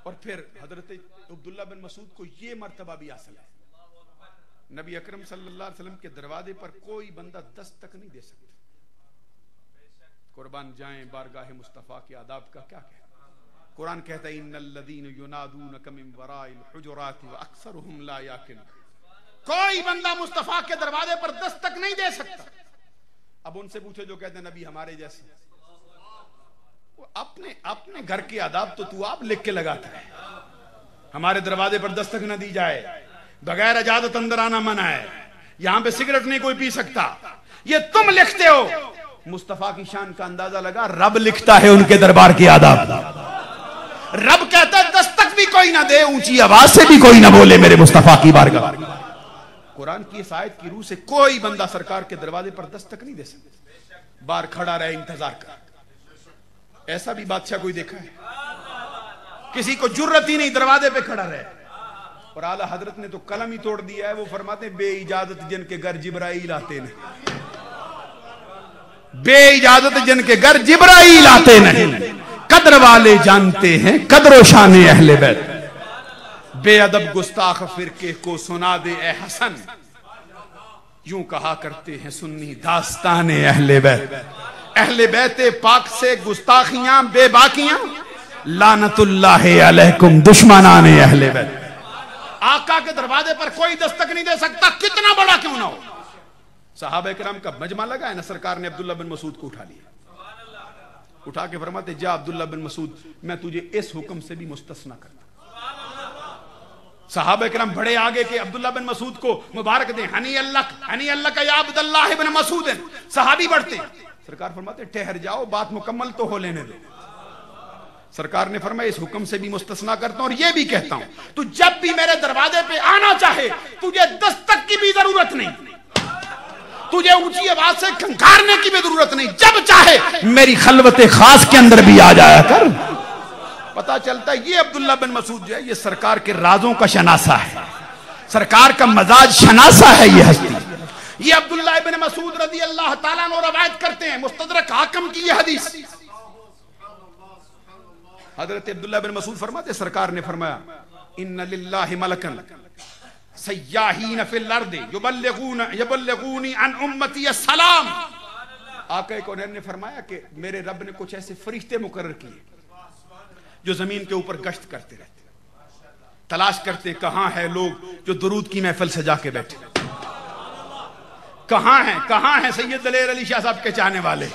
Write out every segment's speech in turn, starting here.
और फिर हजरत अब्दुल्ला बिन मसूद को ये मर्तबा भी हासिल है, नबी अकरम सल्लल्लाहु अलैहि वसल्लम के दरवाजे पर कोई बंदा दस्तक नहीं दे सकता। कुर्बान जाएं बारगाह मुस्तफा के आदाब का क्या कहना। कुरान कहता है इन्नल्लज़ीन युनादूनका मिन वराइल हुजुराति व अक्सरुहुम ला याकिलून। कोई बंदा मुस्तफा के दरवाजे पर दस्तक नहीं दे सकता। अब उनसे पूछो जो कहते हैं नबी हमारे जैसे, अपने अपने घर के आदाब तो तू आप लिख के लगाता है। हमारे दरवाजे पर दस्तक न दी जाए, बगैर इजाजत अंदर आना मना है, यहां पे सिगरेट नहीं कोई पी सकता, ये तुम लिखते हो। मुस्तफा की शान का अंदाजा लगा, रब लिखता है उनके दरबार के आदाब। रब कहता है दस्तक भी कोई ना दे, ऊंची आवाज से भी कोई ना बोले मेरे मुस्तफा की बारगाह। कुरान की इस आयत की रूह से कोई बंदा सरकार के दरवाजे पर दस्तक नहीं दे सकता, बाहर खड़ा रहे इंतजार कर। ऐसा भी बादशाह कोई देखा है? किसी को जुर्रत ही नहीं दरवाजे पे खड़ा रहे। और आला हजरत ने तो कलम ही तोड़ दिया है, वो फरमाते बे इजाजत जिनके घर जिब्राइल आते नहीं, बे इजाजत जिनके घर जिब्राइल आते नहीं, कद्र वाले जानते हैं कद्र शान अहले बैत। बेअदब गुस्ताख फिरके को सुना दे ए हसन, यूं कहा करते हैं सुन्नी दास्तान अहले बैत। अहले बैत पाक से गुस्ताखियां बेबाकियां, लानतुल्लाह अलैकुम दुश्मनान अहले बैत। आका के दरवाजे पर कोई दस्तक नहीं दे सकता, कितना बड़ा क्यों ना हो। सहाबा किराम का मजमा लगा है ना, सरकार ने अब्दुल्ला बिन मसूद को उठा लिया, उठा के फरमाते जा अब्दुल्ला बिन मसूद मैं तुझे इस हुक्म से भी मुस्तस्ना करता। सहाबा किराम बड़े आगे के अब्दुल्ला बिन मसूद को मुबारक दे, हनी अल्लाह का या अब्दुल्लाह इब्न मसूद। सहाबी बढ़ते, सरकार फरमाते ठहर जाओ, बात मुकम्मल तो हो लेने दो। सरकार ने फरमाया इस हुक्म से भी मुस्तस्ना करता हूं और ये भी कहता हूं तू जब भी मेरे दरवाजे पे आना चाहे तुझे दस्तक की भी जरूरत नहीं, तुझे ऊंची आवाज से खंगारने की भी जरूरत नहीं, जब चाहे मेरी खलवत खास के अंदर भी आ जाया कर। पता चलता है ये अब्दुल्ला बिन मसूद जो है ये सरकार के राजों का शनासा है, सरकार का मजाज शनासा है ये हस्ती। ये अब्दुल्ला इब्न मसूद रज़ी अल्लाह ताला अन्हु रवायत करते हैं, मुस्तदरक हाकिम की ये हदीस। हजरत अब्दुल्ला बिन मसूद फरमाते सरकार ने फरमाया इन्ना लिल्लाहि मलकन सय्याहीन फिल अर्दि युबल्लिगूनी अन उम्मती अस्सलाम। आका कौनैन ने फरमाया कि मेरे रब ने कुछ ऐसे फरिश्ते मुकर्रर किए जो जमीन के ऊपर गश्त करते रहते, तलाश करते कहां है लोग जो दुरूद की महफिल सजा के बैठे, कहां है सैयद दलेर अली शाह साहब के चाहने वाले,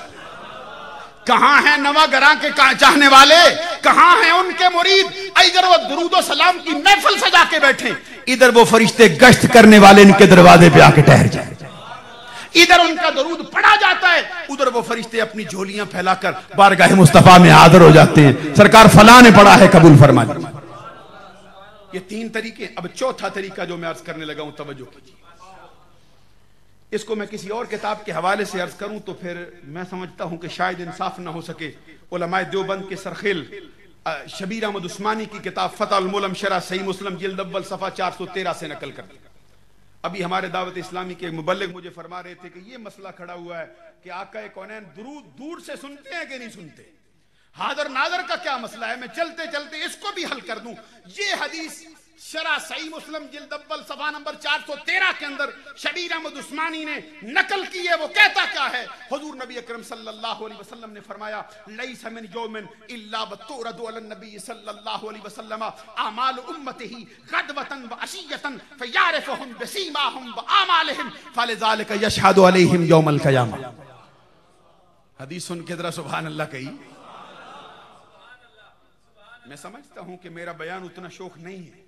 कहां है नवागरा के चाहने वाले, कहां है उनके मुरीद। इधर वो दुरूद सलाम की महफिल सजा के बैठे, इधर वो फरिश्ते गश्त करने वाले इनके दरवाजे पे आके ठहर जाए। इधर उनका दरूद पढ़ा जाता है, उधर वो फरिश्ते अपनी झोलियां फैलाकर बारगाह मुस्तफा में हाजिर हो जाते हैं, सरकार फलां ने पढ़ा है कबूल फरमा। ये तीन तरीके। अब चौथा तरीका जो मैं अर्ज करने लगा हूं, तवज्जो कीजिए। इसको मैं किसी और किताब के हवाले से अर्ज करूं तो फिर मैं समझता हूं कि शायद इंसाफ ना हो सके। उलमाए देवबंद के सरखेल शबीर अहमद उस्मानी की किताब फतह अल मुल्म शरह सही मुस्लिम जिल्द अव्वल सफ़ा 413 से नकल कर दी। अभी हमारे दावत इस्लामी के मुबल्लिग मुझे फरमा रहे थे कि ये मसला खड़ा हुआ है कि आका कौनैन दुरूद दूर से सुनते हैं कि नहीं सुनते, हाजर नाजर का क्या मसला है। मैं चलते चलते इसको भी हल कर दूं। ये हदीस शरह सही मुस्लिम जिल्द अव्वल सफ़ा नंबर 413 के अंदर शबीर अहमद उस्मानी ने नकल की है। वो कहता क्या है, हुजूर नबी अकरम सल्लल्लाहु अलैहि वसल्लम ने फरमाया लैसा मिन यौमिन इल्ला वतुरदु अलन नबी सल्लल्लाहु अलैहि वसल्लम आमाल उम्मतिही गदवतन व अशियतन फयारिफुहुम बिसीमाहुम व आमालिहिम फलिज़ालिका यशहदु अलैहिम यौमल क़यामा। हदीस सुन के जरा सुभान अल्लाह कही। मैं समझता हूं कि मेरा बयान उतना शौक नहीं है,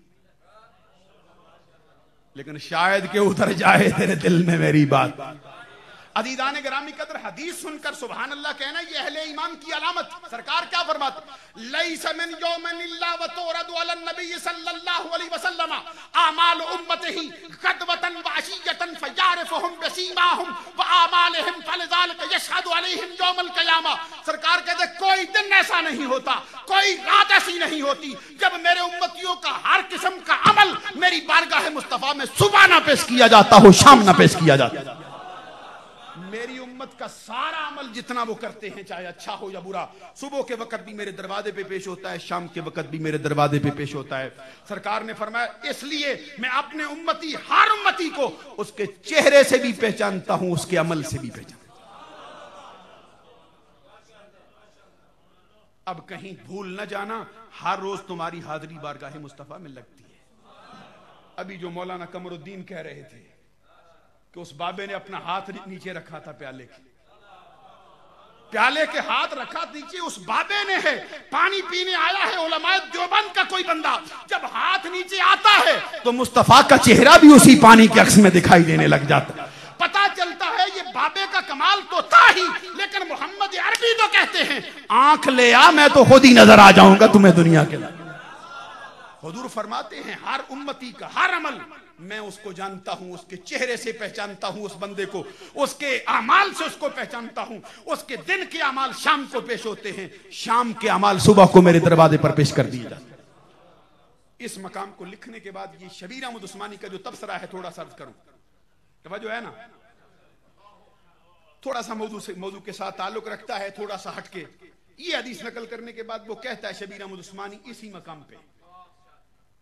लेकिन शायद के उतर जाए तेरे दिल में मेरी बात। अदीदान गिरामी कदर हदीस सुनकर सुभान अल्लाह कहना ये अहले ईमान की अलामत। सरकार क्या फरमाते, लैसा मिन यौमिन इल्ला व तुरदु अलन नबी सल्लल्लाहु अलैहि वसल्लम आमाल उम्मतिही गदवतन व अशियतन फयारिफुहुम बिसीमाहुम व आमालिहिम फलिज़ालिका यशहदु अलैहिम यौमल क़यामा। सरकार कहते कोई दिन ऐसा नहीं होता, कोई रात ऐसी नहीं होती जब मेरे उम्मतियों का हर किस्म का अमल मेरी बारगाह मुस्तफा में सुबह ना पेश किया जाता हो, शाम ना पेश किया जाता। मेरी उम्मत का सारा अमल जितना वो करते हैं, चाहे अच्छा हो या बुरा, सुबह के वक्त भी मेरे दरवाजे पे पेश होता है, शाम के वक्त भी मेरे दरवाजे पे पेश होता है। सरकार ने फरमाया, इसलिए मैं अपने उम्मती, हर उम्मती को उसके चेहरे से भी पहचानता हूं, उसके अमल से भी पहचानता हूं। अब कहीं भूल न जाना, हर रोज तुम्हारी हाजिरी बारगाह मुस्तफा में लगती है। अभी जो मौलाना कमरुद्दीन कह रहे थे कि उस बाबे ने अपना हाथ नीचे रखा था प्याले के हाथ रखा नीचे, उस बाबे ने है। पानी पीने आया है उलमाए देवबंद का कोई बंदा, जब हाथ नीचे आता है तो मुस्तफा का चेहरा भी उसी पानी के अक्स में दिखाई देने लग जाता है। पता चलता है ये बाबे का कमाल तो था ही, लेकिन मोहम्मद अरबी तो कहते हैं, आंख ले आ, मैं तो खुद ही नजर आ जाऊंगा तुम्हें दुनिया के लिए। हुजूर फरमाते हैं, हर उम्मती का हर अमल मैं उसको जानता हूं, उसके चेहरे से पहचानता हूं उस बंदे को, उसके अमाल से उसको पहचानता हूं। उसके दिन के अमाल शाम को पेश होते हैं, शाम के अमाल सुबह को मेरे दरवाजे पर पेश कर दिए जाते हैं। इस मकाम को लिखने के बाद ये शबीर अहमद उस्मानी का जो तबसरा है, थोड़ा सा अर्ज करूं, तवज्जो है ना, थोड़ा सा मौजू के साथ ताल्लुक रखता है, थोड़ा सा हटके। ये हदीस नकल करने के बाद वो कहता है शबीर अहमद उस्मानी इसी मकाम पे,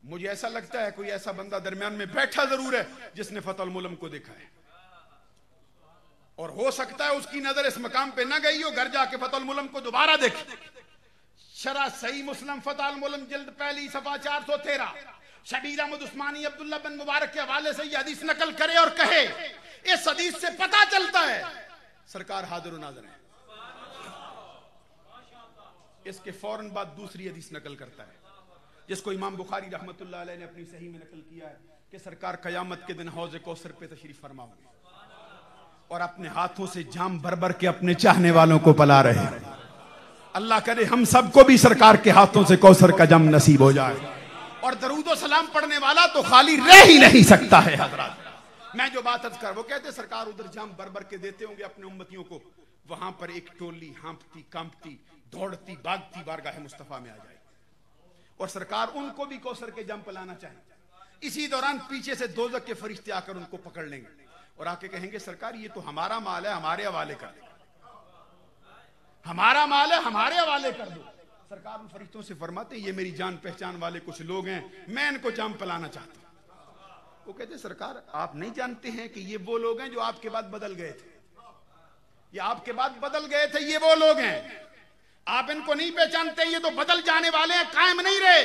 मुझे ऐसा लगता है कोई ऐसा बंदा दरमियान में बैठा जरूर है जिसने फतहुल मुल्म को देखा है, और हो सकता है उसकी नजर इस मकाम पे न गई हो, घर जाके फतहुल मुल्म को दोबारा देखे। शरह सही मुस्लिम फतहुल मुल्म जिल्द पहली सफा 413, शबीर अहमद उस्मानी अब्दुल्लाह बिन मुबारक के हवाले से यह हदीस नकल करे और कहे, इस हदीस से पता चलता है सरकार हाजिर व नाज़िर है। इसके फौरन बाद दूसरी हदीस नकल करता है, जिसको इमाम बुखारी रहमतुल्लाह अलैह ने अपनी सही में नकल किया है, कि सरकार कयामत के दिन हौज़ कौसर पे तशरीफ फरमा होंगे और अपने हाथों से जाम भर भर के अपने चाहने वालों को पिला रहे हैं। अल्लाह करे हम सबको भी सरकार के हाथों से कौसर का जम नसीब हो जाए। और दरूद व सलाम पढ़ने वाला तो खाली रह ही नहीं सकता है। हज़रात, मैं जो बात अर्ज कर, वो कहते सरकार उधर जाम भर भर के देते होंगे अपने उम्मतियों को, वहां पर एक टोली हाँफती कांपती दौड़ती भागती बारगाह मुस्तफा में आ जाए और सरकार उनको भी कौसर के जम पिलाना चाहे। इसी दौरान पीछे से दोज़ख के फरिश्ते आकर उनको पकड़ लेंगे और आके कहेंगे सरकार ये तो हमारा माल है, हमारे हवाले कर दो, हमारा माल है, हमारे हवाले कर दो। सरकार उन फरिश्तों से फरमाते ये मेरी जान पहचान वाले कुछ लोग हैं, मैं इनको जाम पिलाना चाहता हूं। वो कहते सरकार आप नहीं जानते हैं कि ये वो लोग हैं जो आपके बाद बदल गए थे, ये आपके बाद बदल गए थे, ये वो लोग हैं, आप इनको नहीं पहचानते, ये तो बदल जाने वाले हैं, कायम नहीं रहे।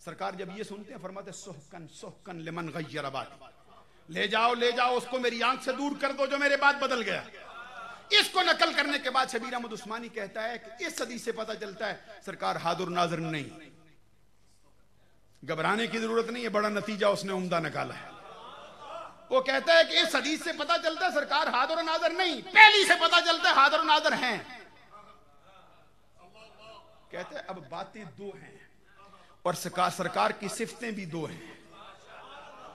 सरकार जब ये सुनते हैं फरमाते सोहकन सोहकन लिमन गय्यर बाती, ले जाओ उसको मेरी आंख से दूर कर दो जो मेरे बाद बदल गया। इसको नकल करने के बाद शबीर अहमद उस्मानी कहता है कि इस हदीस से पता चलता है सरकार हाजिर नाज़िर नहीं, घबराने की जरूरत नहीं है, बड़ा नतीजा उसने उम्दा निकाला है। वो कहता है कि इस हदीस से पता चलता है सरकार हाजिर नाज़िर नहीं, पहली से पता चलता है हाजिर नाज़िर हैं। कहते हैं अब बातें दो हैं और सरकार की सिफतें भी दो हैं,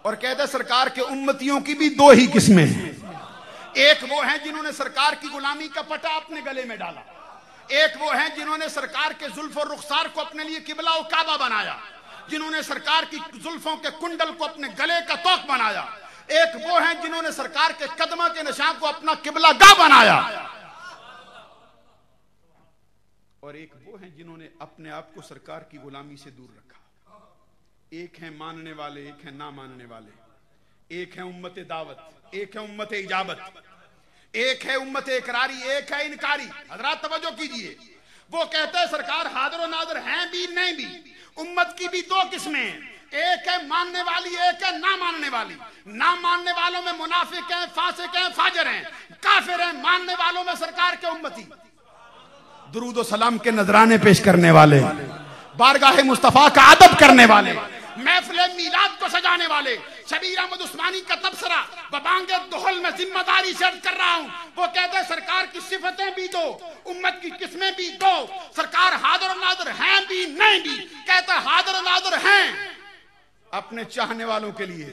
और कहते हैं सरकार के उम्मतियों की भी दो ही किस्में हैं। एक वो हैं जिन्होंने सरकार की गुलामी का पटा अपने गले में डाला, एक वो हैं जिन्होंने सरकार के जुल्फ और रुखसार को अपने लिए किबला और काबा बनाया, जिन्होंने सरकार की जुल्फों के कुंडल को अपने गले का तोक बनाया, एक वो हैं जिन्होंने सरकार के कदमा के निशान को अपना किबला गाह बनाया, और एक वो हैं जिन्होंने अपने आप को सरकार की गुलामी से दूर रखा। एक है मानने वाले, एक है ना मानने वाले, एक है उम्मत दावत, एक है उम्मत इजाबत, एक है उम्मत इकरारी, एक है इनकारी। हजरात तवज्जो कीजिए, वो कहते हैं सरकार हाजिर व नाज़िर हैं भी नहीं भी। उम्मत की भी दो किस्में, एक है मानने वाली, एक है ना मानने वाली। ना मानने वालों में मुनाफिक हैं, फासिक हैं, फाजिर हैं, काफिर हैं। मानने वालों में सरकार के उम्मती, दुरूद व सलाम के नजराने पेश करने वाले, बारगाह मुस्तफा का अदब करने वाले, महफिल मीलाद को सजाने वाले। शबीर अहमद उस्मानी का तबसरा बबांगे दुहल में जिम्मेदारी से कर रहा हूं। वो कहते हैं सरकार की सिफतें भी दो, उम्मत की किस्में भी दो। सरकार हाजिर नाज़िर हैं भी नहीं भी। कहता हाजिर नाज़िर हैं अपने चाहने वालों के लिए,